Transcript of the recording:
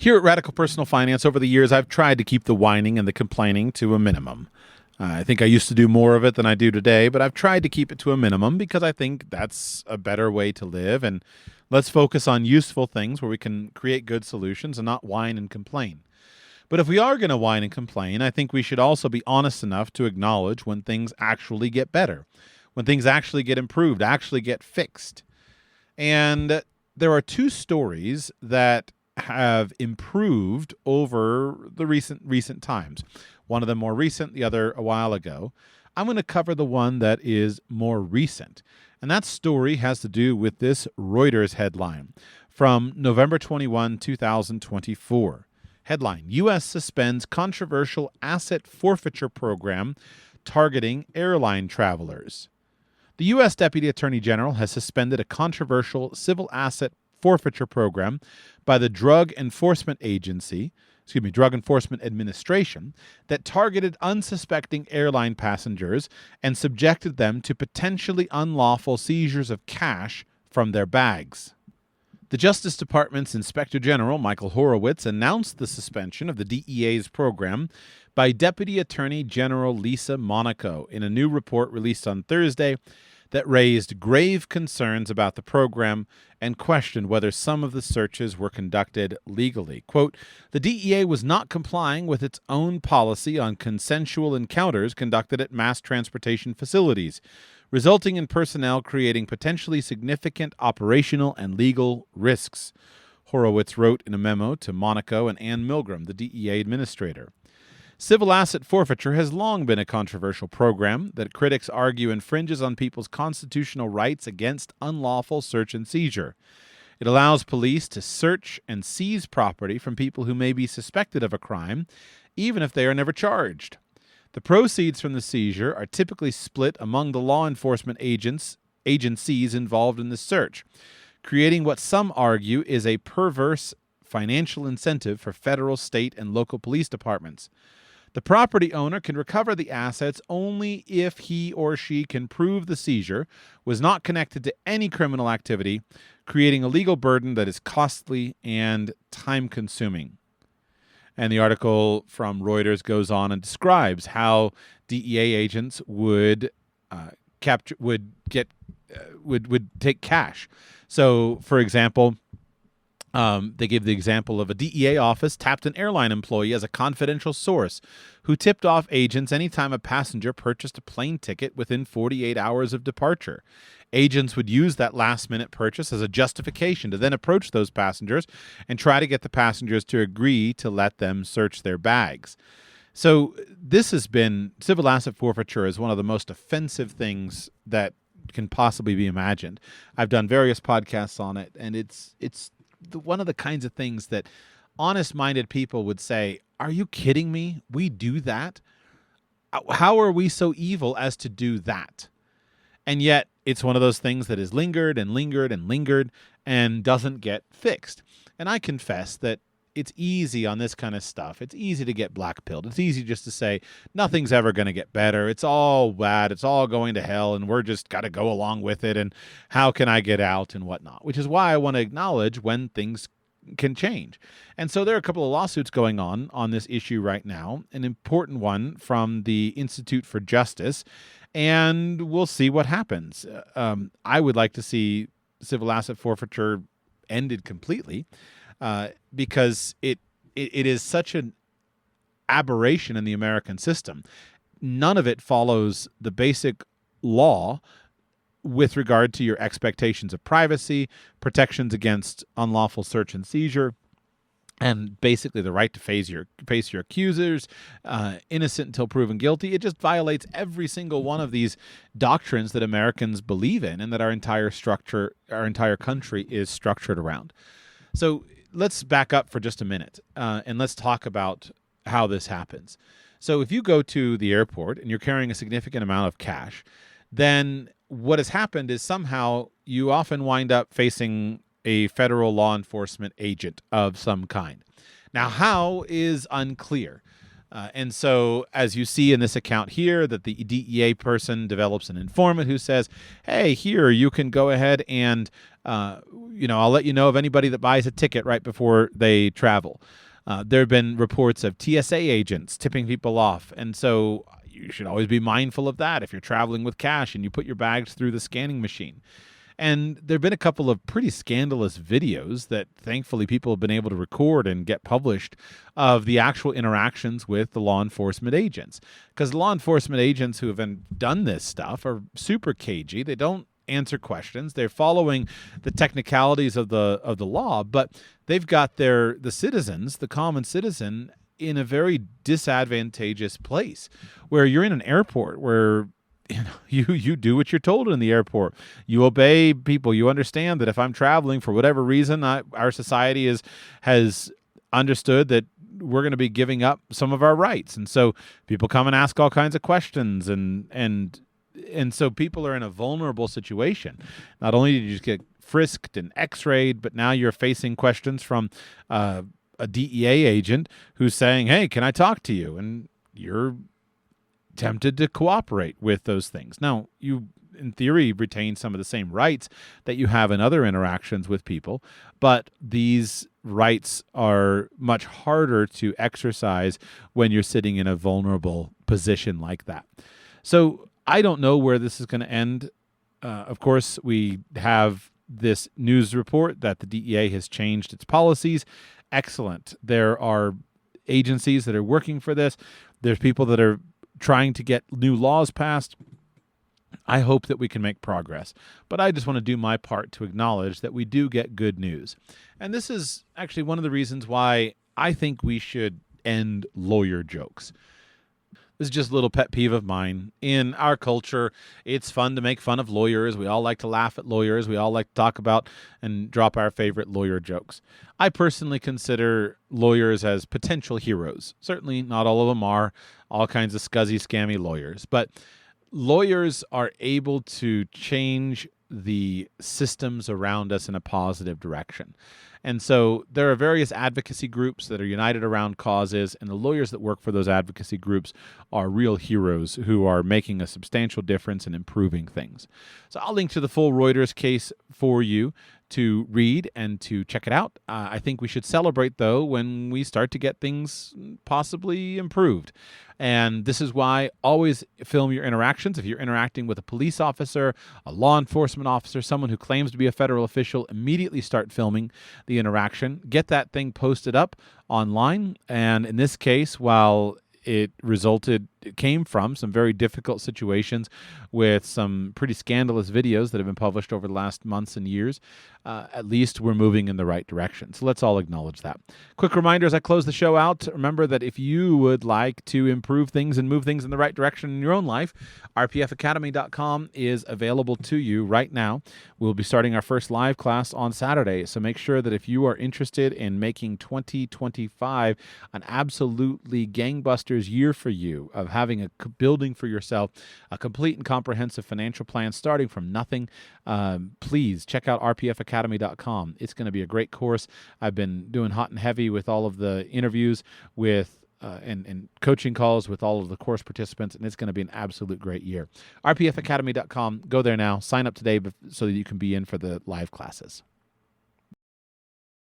Here at Radical Personal Finance, over the years, I've tried to keep the whining and the complaining to a minimum. I think I used to do more of it than I do today, but I've tried to keep it to a minimum because I think that's a better way to live. And let's focus on useful things where we can create good solutions and not whine and complain. But if we are going to whine and complain, I think we should also be honest enough to acknowledge when things actually get better, when things actually get improved, actually get fixed. And there are two stories that have improved over the recent times. One of them more recent, the other a while ago. I'm going to cover the one that is more recent. And that story has to do with this Reuters headline from November 21, 2024. Headline: U.S. suspends controversial asset forfeiture program targeting airline travelers. The U.S. Deputy Attorney General has suspended a controversial civil asset forfeiture program by the Drug Enforcement Administration that targeted unsuspecting airline passengers and subjected them to potentially unlawful seizures of cash from their bags. The Justice Department's Inspector General, Michael Horowitz, announced the suspension of the DEA's program by Deputy Attorney General Lisa Monaco in a new report released on Thursday that raised grave concerns about the program and questioned whether some of the searches were conducted legally. Quote, the DEA was not complying with its own policy on consensual encounters conducted at mass transportation facilities, resulting in personnel creating potentially significant operational and legal risks, Horowitz wrote in a memo to Monaco and Ann Milgram, the DEA administrator. Civil asset forfeiture has long been a controversial program that critics argue infringes on people's constitutional rights against unlawful search and seizure. It allows police to search and seize property from people who may be suspected of a crime, even if they are never charged. The proceeds from the seizure are typically split among the law enforcement agencies involved in the search, creating what some argue is a perverse financial incentive for federal, state, and local police departments. The property owner can recover the assets only if he or she can prove the seizure was not connected to any criminal activity, creating a legal burden that is costly and time-consuming. And the article from Reuters goes on and describes how DEA agents would take cash. So, for example, they gave the example of a DEA office tapped an airline employee as a confidential source who tipped off agents anytime a passenger purchased a plane ticket within 48 hours of departure. Agents would use that last-minute purchase as a justification to then approach those passengers and try to get the passengers to agree to let them search their bags. So this has been, civil asset forfeiture is one of the most offensive things that can possibly be imagined. I've done various podcasts on it, and it's one of the kinds of things that honest-minded people would say, are you kidding me? We do that? How are we so evil as to do that? And yet, it's one of those things that has lingered and lingered and lingered and doesn't get fixed. And I confess that it's easy on this kind of stuff. It's easy to get black-pilled. It's easy just to say, nothing's ever going to get better. It's all bad. It's all going to hell, and we're just got to go along with it, and how can I get out and whatnot, which is why I want to acknowledge when things can change. And so there are a couple of lawsuits going on this issue right now, an important one from the Institute for Justice, and we'll see what happens. I would like to see civil asset forfeiture ended completely, because it is such an aberration in the American system. None of it follows the basic law with regard to your expectations of privacy, protections against unlawful search and seizure, and basically the right to face your accusers, innocent until proven guilty. It just violates every single one of these doctrines that Americans believe in and that our entire country is structured around. So let's back up for just a minute, and let's talk about how this happens. So if you go to the airport and you're carrying a significant amount of cash, then what has happened is somehow you often wind up facing a federal law enforcement agent of some kind. Now, how is unclear. And so, as you see in this account here, that the DEA person develops an informant who says, hey, here, you can go ahead and, I'll let you know of anybody that buys a ticket right before they travel. There have been reports of TSA agents tipping people off. And so you should always be mindful of that if you're traveling with cash and you put your bags through the scanning machine. And there have been a couple of pretty scandalous videos that thankfully people have been able to record and get published of the actual interactions with the law enforcement agents. Because law enforcement agents who have done this stuff are super cagey. They don't answer questions. They're following the technicalities of the law, but they've got the citizens, the common citizen, in a very disadvantageous place where you're in an airport where you do what you're told in the airport. You obey people. You understand that if I'm traveling for whatever reason, our society has understood that we're going to be giving up some of our rights. And so people come and ask all kinds of questions, and so people are in a vulnerable situation. Not only did you just get frisked and x-rayed, but now you're facing questions from a DEA agent who's saying, hey, can I talk to you? And you're tempted to cooperate with those things. Now, you, in theory, retain some of the same rights that you have in other interactions with people, but these rights are much harder to exercise when you're sitting in a vulnerable position like that. So I don't know where this is going to end. Of course, we have this news report that the DEA has changed its policies. Excellent. There are agencies that are working for this. There's people that are trying to get new laws passed. I hope that we can make progress. But I just want to do my part to acknowledge that we do get good news. And this is actually one of the reasons why I think we should end lawyer jokes. This is just a little pet peeve of mine. In our culture, it's fun to make fun of lawyers. We all like to laugh at lawyers. We all like to talk about and drop our favorite lawyer jokes. I personally consider lawyers as potential heroes. Certainly not all of them are. All kinds of scuzzy, scammy lawyers. But lawyers are able to change the systems around us in a positive direction. And so there are various advocacy groups that are united around causes, and the lawyers that work for those advocacy groups are real heroes who are making a substantial difference in improving things. So I'll link to the full Reuters case for you to read and to check it out. I think we should celebrate, though, when we start to get things possibly improved. And this is why always film your interactions. If you're interacting with a police officer, a law enforcement officer, someone who claims to be a federal official, immediately start filming the interaction. Get that thing posted up online. And in this case, while it came from some very difficult situations with some pretty scandalous videos that have been published over the last months and years. At least we're moving in the right direction. So let's all acknowledge that. Quick reminder as I close the show out, remember that if you would like to improve things and move things in the right direction in your own life, rpfacademy.com is available to you right now. We'll be starting our first live class on Saturday. So make sure that if you are interested in making 2025 an absolutely gangbusters year for you, of having building for yourself a complete and comprehensive financial plan starting from nothing, please check out rpfacademy.com. It's going to be a great course. I've been doing hot and heavy with all of the interviews with and coaching calls with all of the course participants, and it's going to be an absolute great year. rpfacademy.com. Go there now. Sign up today so that you can be in for the live classes.